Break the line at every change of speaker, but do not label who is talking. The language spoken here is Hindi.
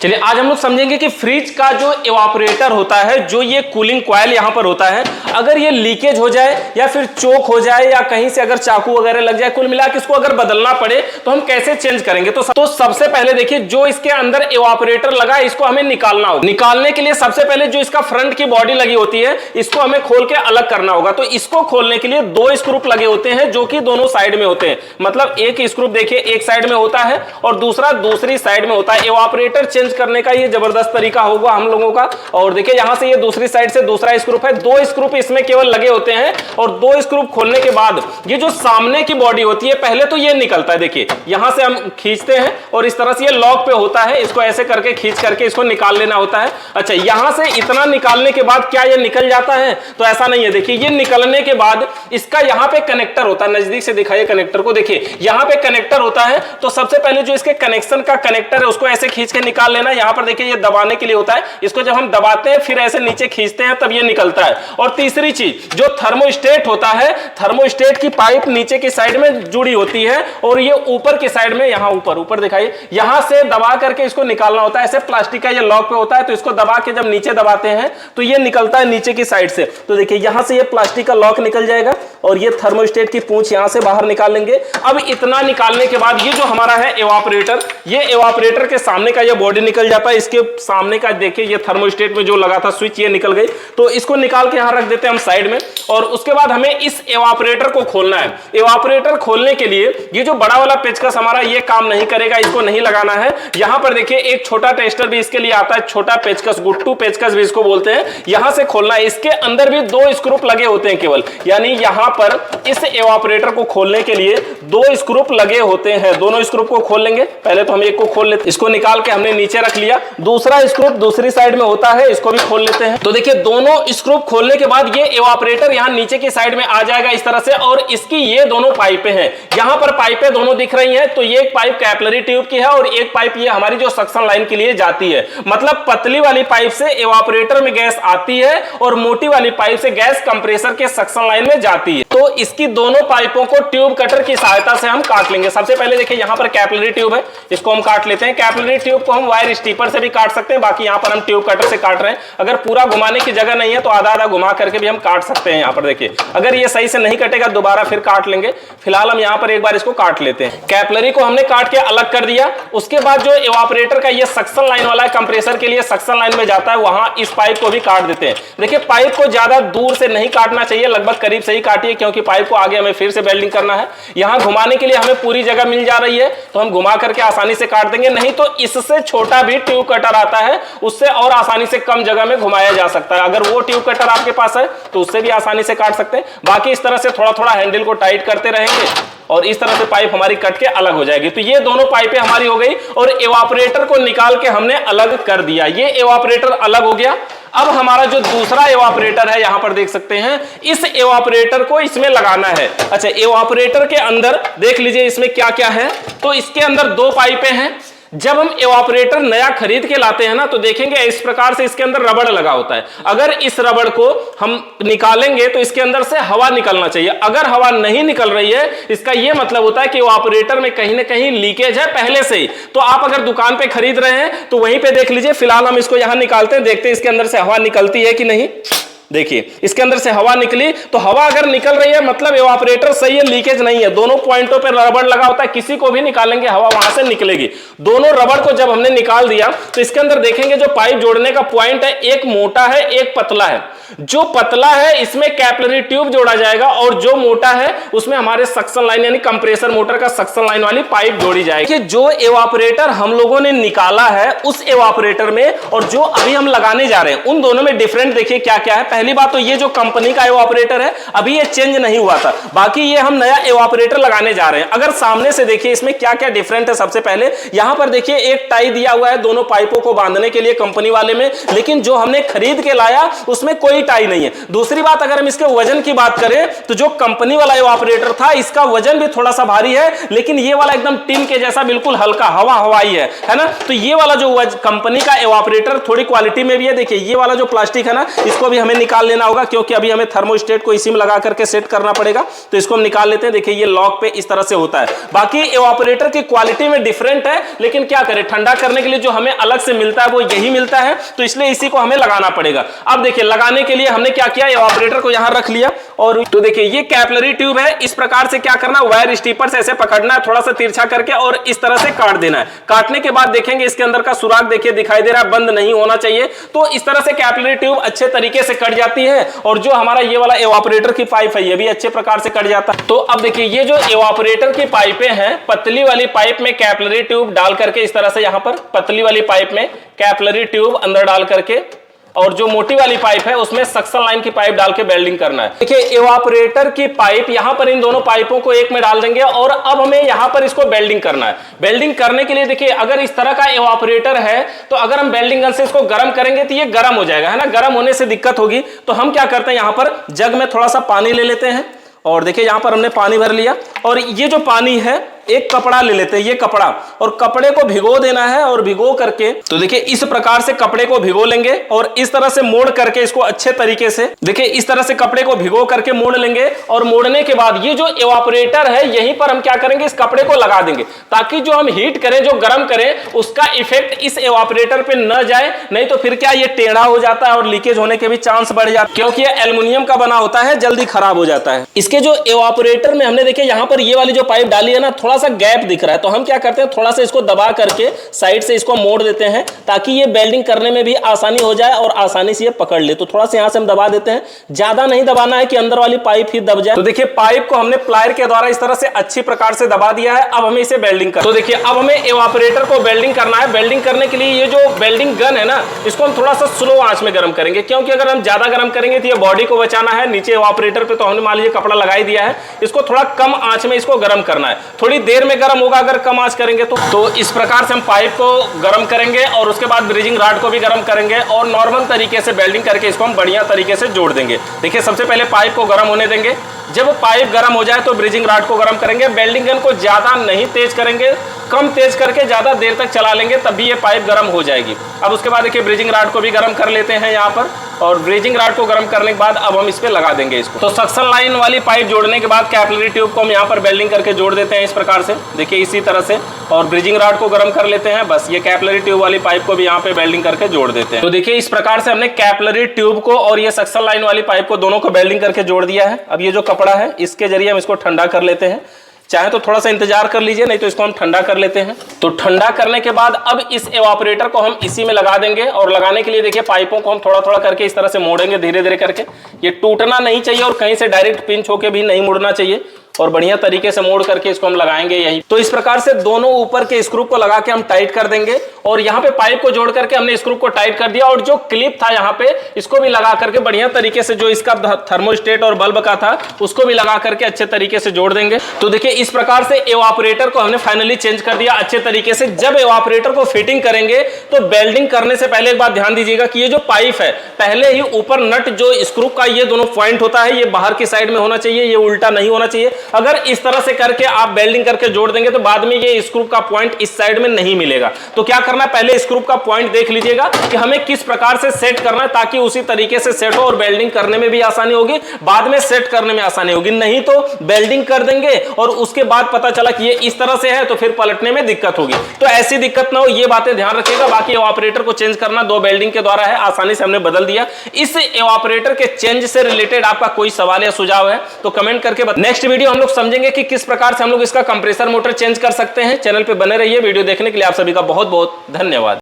चलिए आज हम लोग समझेंगे कि फ्रिज का जो इवापोरेटर होता है, जो ये कूलिंग कॉइल यहां पर होता है, अगर ये लीकेज हो जाए या फिर चोक हो जाए या कहीं से अगर चाकू वगैरह लग जाए, कुल मिला के इसको अगर बदलना पड़े तो हम कैसे चेंज करेंगे। तो सबसे पहले देखिए, जो इसके अंदर इवापोरेटर लगा है इसको हमें निकालना होगा। निकालने के लिए सबसे पहले जो इसका फ्रंट की बॉडी लगी होती है इसको हमें खोल के अलग करना होगा। तो इसको खोलने के लिए दो स्क्रू लगे होते हैं जो कि दोनों साइड में होते हैं। मतलब एक स्क्रू देखिए एक साइड में होता है और दूसरा दूसरी साइड में होता है। इवापोरेटर चेंज करने का ये जबरदस्त तरीका होगा हम लोगों का। और देखिए यहां से ये दूसरी साइड से दूसरा स्क्रू है, दो स्क्रू इसमें केवल लगे होते हैं और दो स्क्रू खोलने के बाद ये जो सामने की बॉडी होती है पहले तो ये निकलता है। देखिए यहां से हम खींचते हैं और इस तरह से ये लॉक पे होता है, इसको ऐसे करके खींच करके इसको निकाल लेना होता है। अच्छा, यहां से इतना निकालने के बाद क्या ये निकल जाता है? तो ऐसा नहीं है। देखिए ये निकलने के बाद इसका यहां पे कनेक्टर होता है, नजदीक से दिखाइए कनेक्टर को। देखिए यहां पे कनेक्टर होता है, तो सबसे पहले जो इसके कनेक्शन का कनेक्टर है उसको ऐसे खींच के निकाल लेना। यहां पर देखिए ये दबाने के लिए होता है, इसको जब हम दबाते हैं फिर ऐसे नीचे खींचते हैं तब ये निकलता है। और तीसरी चीज जो थर्मोस्टेट होता है, थर्मोस्टेट की पाइप नीचे की साइड में जुड़ी होती है और ये ऊपर की साइड में, यहां ऊपर दिखाइए, यहां से दबा करके इसको निकालना होता है। ऐसे प्लास्टिक का ये लॉक पे होता है, तो इसको दबा के जब नीचे दबाते हैं तो ये निकलता है नीचे की साइड से। तो देखिए यहां से ये प्लास्टिक का लॉक निकल जाएगा और ये थर्मोस्टेट की पूंछ यहां से बाहर निकालेंगे। अब इतना निकालने के बाद ये जो हमारा है इवापोरेटर, ये इवापोरेटर के सामने का ये बॉडी निकल जाता है। इसके सामने का देखिए ये थर्मोस्टेट में जो लगा था स्विच, ये निकल गई। तो इसको निकाल के यहां रख देते हैं हम साइड में। और उसके बाद हमें इस इवापोरेटर को खोलना है। इवापोरेटर खोलने के लिए ये जो बड़ा वाला पेचकस हमारा ये काम नहीं करेगा, इसको नहीं लगाना है। यहां पर देखिए एक छोटा टेस्टर भी इसके लिए आता है, छोटा पेचकस, गुट्टू पेचकस भी इसको बोलते हैं। यहां से खोलना है। इसके अंदर भी दो स्क्रू लगे होते हैं केवल, यानी यहां पर इस इवापोरेटर को खोलने के लिए दो स्क्रू लगे होते हैं। दोनों स्क्रू को खोल लेंगे। पहले तो हम एक को खोल लेते हैं, इसको निकाल के हमने नीचे रख लिया। दूसरा स्क्रू दूसरी साइड में होता है, इसको भी खोल लेते हैं। तो देखिए दोनों स्क्रू खोलने के बाद ये इवापोरेटर यहां नीचे की साइड में आ जाएगा इस तरह से। और इसकी ये दोनों पाइपें हैं, यहां पर पाइपें दोनों दिख रही हैं। तो ये एक पाइप कैपिलरी ट्यूब की है और एक पाइप ये हमारी जो सक्शन लाइन के लिए जाती है। मतलब पतली वाली पाइप से इवापोरेटर में गैस आती है और मोटी वाली पाइप से गैस कंप्रेसर के सक्शन लाइन में जाती है। तो इसकी दोनों पाइपों को ट्यूब कटर की सहायता से हम काट लेंगे। सबसे पहले देखिए यहां पर कैपिलरी ट्यूब है, इसको हम काट लेते हैं। कैपिलरी ट्यूब को हम वायर स्टीपर से भी काट सकते हैं, बाकी यहां पर हम ट्यूब कटर से काट रहे हैं। अगर पूरा घुमाने की जगह नहीं है तो आधा आधा घुमा करके भी हम काट सकते हैं। यहां पर देखिए अगर ये सही से नहीं कटेगा दोबारा फिर काट लेंगे। फिलहाल हम यहां पर एक बार इसको काट लेते हैं। कैपिलरी को हमने काट के अलग कर दिया। उसके बाद जो इवापोरेटर का ये सक्शन लाइन वाला है, कंप्रेसर के लिए सक्शन लाइन में जाता है, वहां इस पाइप को भी काट देते हैं। देखिए पाइप को ज्यादा दूर से नहीं काटना चाहिए, लगभग करीब से ही काटिए, क्योंकि पाइप को आगे हमें फिर से वेल्डिंग करना है। यहां घुमाने के लिए हमें पूरी जगह मिल जा रही है तो हम घुमा करके आसानी से काट देंगे। नहीं तो इससे छोटा भी ट्यूब कटर आता है, उससे और आसानी से कम जगह में घुमाया जा सकता है। अगर वो ट्यूब कटर आपके पास है तो उससे भी आसानी से काट सकते हैं। बाकी इस तरह से थोड़ा थोड़ा हैंडल को टाइट करते रहेंगे और इस तरह से पाइप हमारी कट के अलग हो जाएगी। तो ये दोनों पाइपें हमारी हो गई और इवापोरेटर को निकाल के हमने अलग कर दिया। ये इवापोरेटर अलग हो गया। अब हमारा जो दूसरा इवापोरेटर है, यहां पर देख सकते हैं, इस इवापोरेटर को इसमें लगाना है। अच्छा, इवापोरेटर के अंदर देख लीजिए इसमें क्या क्या है। तो इसके अंदर दो पाइपें हैं। जब हम इवापोरेटर नया खरीद के लाते हैं ना तो देखेंगे इस प्रकार से इसके अंदर रबड़ लगा होता है। अगर इस रबड़ को हम निकालेंगे तो इसके अंदर से हवा निकलना चाहिए। अगर हवा नहीं निकल रही है इसका यह मतलब होता है कि इवापोरेटर में कहीं ना कहीं लीकेज है पहले से ही। तो आप अगर दुकान पे खरीद रहे हैं तो वहीं पे देख लीजिए। फिलहाल हम इसको यहां निकालते हैं, देखते हैं इसके अंदर से हवा निकलती है कि नहीं। देखिए इसके अंदर से हवा निकली, तो हवा अगर निकल रही है मतलब इवापोरेटर सही है, लीकेज नहीं है। दोनों पॉइंटों पर रबड़ लगा होता है, किसी को भी निकालेंगे हवा वहां से निकलेगी। दोनों रबड़ को जब हमने निकाल दिया तो इसके अंदर देखेंगे जो पाइप जोड़ने का पॉइंट है, एक मोटा है एक पतला है। जो पतला है इसमें कैपिलरी ट्यूब जोड़ा जाएगा और जो मोटा है उसमें हमारे सक्शन लाइन यानी कंप्रेसर मोटर का सक्शन लाइन वाली पाइप जोड़ी जाएगी। जो इवापोरेटर हम लोगों ने निकाला है उस इवापोरेटर में और जो अभी हम लगाने जा रहे हैं उन दोनों में डिफरेंट देखिए क्या क्या है। पहली बात तो ये जो कंपनी का इवापोरेटर है अभी ये चेंज नहीं हुआ था, बाकी ये हम नया इवापोरेटर लगाने जा रहे हैं। अगर सामने से देखिए इसमें क्या क्या डिफरेंट है। सबसे पहले यहां पर देखिए एक टाई दिया हुआ है दोनों पाइपों को बांधने के लिए कंपनी वाले में, लेकिन जो हमने खरीद के लाया उसमें कोई कोई टाई नहीं है। दूसरी बात, अगर हम इसके वजन की बात करें तो जो कंपनी वाला इवापोरेटर था इसका वजन भी थोड़ा सा भारी है, लेकिन ये वाला एकदम टिन के जैसा बिल्कुल हल्का हवाई है ना। तो ये वाला जो कंपनी का इवापोरेटर थोड़ी क्वालिटी में भी है। देखिए ये वाला जो प्लास्टिक है ना, इसको भी हमें निकाल लेना होगा, क्योंकि अभी हमें थर्मोस्टेट को इसी में लगा करके सेट करना पड़ेगा। तो इसको हम निकाल लेते हैं। देखिए ये लॉक पे इस तरह से होता है। बाकी इवापोरेटर की क्वालिटी में डिफरेंट है, लेकिन क्या करें, ठंडा करने के लिए जो हमें अलग से मिलता है वो यही मिलता है, तो इसलिए इसी को हमें लगाना पड़ेगा। अब देखिए लगाने के लिए हमने क्या किया, इवापोरेटर को यहां रख लिया और तो देखिए ये कैपिलरी ट्यूब है। इस प्रकार से क्या करना, वायर स्टीपर से ऐसे पकड़ना है, थोड़ा सा तिरछा करके और इस तरह से काट देना है। काटने के बाद देखेंगे इसके अंदर का सुराग देखिए दिखाई दे रहा है, बंद नहीं होना चाहिए। तो इस तरह से कैपिलरी ट्यूब अच्छे तरीके से कट जाती है और जो हमारा ये वाला इवापोरेटर की पाइप है ये भी अच्छे प्रकार से कट जाता है। तो अब देखिए ये जो इवापोरेटर की पाइपें हैं, पतली वाली पाइप में कैपिलरी ट्यूब डाल करके इस तरह से यहां पर पतली वाली पाइप में कैपिलरी ट्यूब अंदर डाल करके, और जो मोटी वाली पाइप है उसमें सक्शन लाइन की पाइप डाल के वेल्डिंग करना है। देखिए इवापोरेटर की पाइप यहां पर इन दोनों पाइपों को एक में डाल देंगे और अब हमें यहां पर इसको वेल्डिंग करना है। वेल्डिंग करने के लिए देखिए अगर इस तरह का इवापोरेटर है तो अगर हम वेल्डिंग गन से इसको गर्म करेंगे तो ये गर्म हो जाएगा, है ना। गर्म होने से दिक्कत होगी, तो हम क्या करते हैं, यहां पर जग में थोड़ा सा पानी ले लेते हैं और देखिए यहां पर हमने पानी भर लिया और ये जो पानी है एक कपड़ा ले लेते हैं, ये कपड़ा, और कपड़े को भिगो देना है। और भिगो करके तो देखिए इस प्रकार से कपड़े को भिगो लेंगे और इस तरह से मोड़ करके इसको अच्छे तरीके से, देखिए इस तरह से कपड़े को भिगो करके मोड़ लेंगे। और मोड़ने के बाद ये जो इवापोरेटर है यहीं पर हम क्या करेंगे, इस कपड़े को लगा देंगे, ताकि जो हम हीट करें, जो गर्म करें, उसका इफेक्ट इस इवापोरेटर पे न जाए। नहीं तो फिर क्या ये टेढ़ा हो जाता है और लीकेज होने के भी चांस बढ़ जाते हैं, क्योंकि ये एल्युमिनियम का बना होता है, जल्दी खराब हो जाता है। इसके जो इवापोरेटर में हमने देखिए यहां पर ये वाली जो पाइप डाली है ना, थोड़ा सा गैप दिख रहा है, तो हम क्या करते हैं, थोड़ा सा इसको दबा करके साइड से इसको मोड़ देते हैं, ताकि ये वेल्डिंग करने में भी आसानी हो जाए और आसानी से ये पकड़ ले। तो थोड़ा सा यहां से हम दबा देते हैं, ज्यादा नहीं दबाना है कि अंदर वाली पाइप ही दब जाए। तो देखिए पाइप को हमने प्लायर के द्वारा इस तरह से अच्छी प्रकार से दबा दिया है। अब हमें इसे वेल्डिंग करना है। तो देखिए अब हमें इवापोरेटर को वेल्डिंग करना है। वेल्डिंग करने के लिए ये जो वेल्डिंग गन है ना, इसको हम थोड़ा सा स्लो आंच में गर्म करेंगे, क्योंकि अगर हम ज्यादा गर्म करेंगे तो ये बॉडी को बचाना है। नीचे इवापोरेटर पे तो हमने मान लीजिए कपड़ा लगा ही दिया है, इसको थोड़ा कम आंच में इसको गर्म करना है। थोड़ी देर में गर्म होगा अगर कम आंच करेंगे तो इस प्रकार से हम पाइप को गर्म करेंगे और उसके बाद ब्रिजिंग रॉड को भी गर्म करेंगे और नॉर्मल तरीके से वेल्डिंग करके इसको हम बढ़िया तरीके से जोड़ देंगे। देखिए सबसे पहले पाइप को गर्म होने देंगे, जब पाइप गर्म हो जाए तो ब्रिजिंग रॉड को गर्म करेंगे। वेल्डिंग गन को ज्यादा नहीं तेज करेंगे, कम तेज करके ज्यादा देर तक चला लेंगे, तभी ये पाइप गर्म हो जाएगी। अब उसके बाद देखिए ब्रिजिंग रॉड को भी गर्म कर लेते हैं यहाँ पर, और ब्रिजिंग रॉड को गर्म करने के बाद अब हम इस पे लगा देंगे इसको। तो सक्शन लाइन वाली पाइप जोड़ने के बाद कैपिलरी ट्यूब को हम यहाँ पर वेल्डिंग करके जोड़ देते हैं इस प्रकार से, देखिए इसी तरह से, और ब्रिजिंग रॉड को गर्म कर लेते हैं। बस ये कैपिलरी ट्यूब वाली पाइप को भी यहाँ पे वेल्डिंग करके जोड़ देते हैं। तो देखिए इस प्रकार से हमने कैपिलरी ट्यूब को और ये सक्शन लाइन वाली पाइप को दोनों को वेल्डिंग करके जोड़ दिया है। अब ये जो कपड़ा है इसके जरिए हम इसको ठंडा कर लेते हैं। चाहे तो थोड़ा सा इंतजार कर लीजिए, नहीं तो इसको हम ठंडा कर लेते हैं। तो ठंडा करने के बाद अब इस इवापोरेटर को हम इसी में लगा देंगे, और लगाने के लिए देखिए पाइपों को हम थोड़ा थोड़ा करके इस तरह से मोड़ेंगे धीरे धीरे करके। ये टूटना नहीं चाहिए और कहीं से डायरेक्ट पिंच होके भी नहीं मुड़ना चाहिए, और बढ़िया तरीके से मोड़ करके इसको हम लगाएंगे यही। तो इस प्रकार से दोनों ऊपर के स्क्रू को लगा के हम टाइट कर देंगे, और यहाँ पे पाइप को जोड़ करके हमने स्क्रू को टाइट कर दिया, और जो क्लिप था यहाँ पे इसको भी लगा करके बढ़िया तरीके से, जो इसका थर्मोस्टेट और बल्ब का था उसको भी लगा करके अच्छे तरीके से जोड़ देंगे। तो देखिए इस प्रकार से इवापोरेटर को हमने फाइनली चेंज कर दिया अच्छे तरीके से। जब इवापोरेटर को फिटिंग करेंगे तो वेल्डिंग करने से पहले एक बात ध्यान दीजिएगा कि ये जो पाइप है, पहले ही ऊपर नट जो स्क्रू का ये दोनों पॉइंट होता है, ये बाहर की साइड में होना चाहिए, ये उल्टा नहीं होना चाहिए। अगर इस तरह से करके आप वेल्डिंग करके जोड़ देंगे तो बाद में ये स्क्रू का पॉइंट इस साइड में नहीं मिलेगा। तो क्या करना है, पहले स्क्रू का पॉइंट देख लीजिएगा कि हमें किस प्रकार से सेट करना है, ताकि उसी तरीके से सेट हो और वेल्डिंग करने में भी आसानी होगी, बाद में सेट करने में आसानी होगी। नहीं तो वेल्डिंग कर देंगे और उसके बाद पता चला कि ये इस तरह से है, तो फिर पलटने में दिक्कत होगी। तो ऐसी दिक्कत ना हो, ये बातें ध्यान रखिएगा। बाकी इवापोरेटर को चेंज करना 2 वेल्डिंग के द्वारा है, आसानी से हमने बदल दिया। इस इवापोरेटर के चेंज से रिलेटेड आपका कोई सवाल या सुझाव है तो कमेंट करके नेक्स्ट वीडियो हम लोग समझेंगे कि किस प्रकार से हम लोग इसका कंप्रेसर मोटर चेंज कर सकते हैं। चैनल पे बने रहिए। वीडियो देखने के लिए आप सभी का बहुत बहुत धन्यवाद।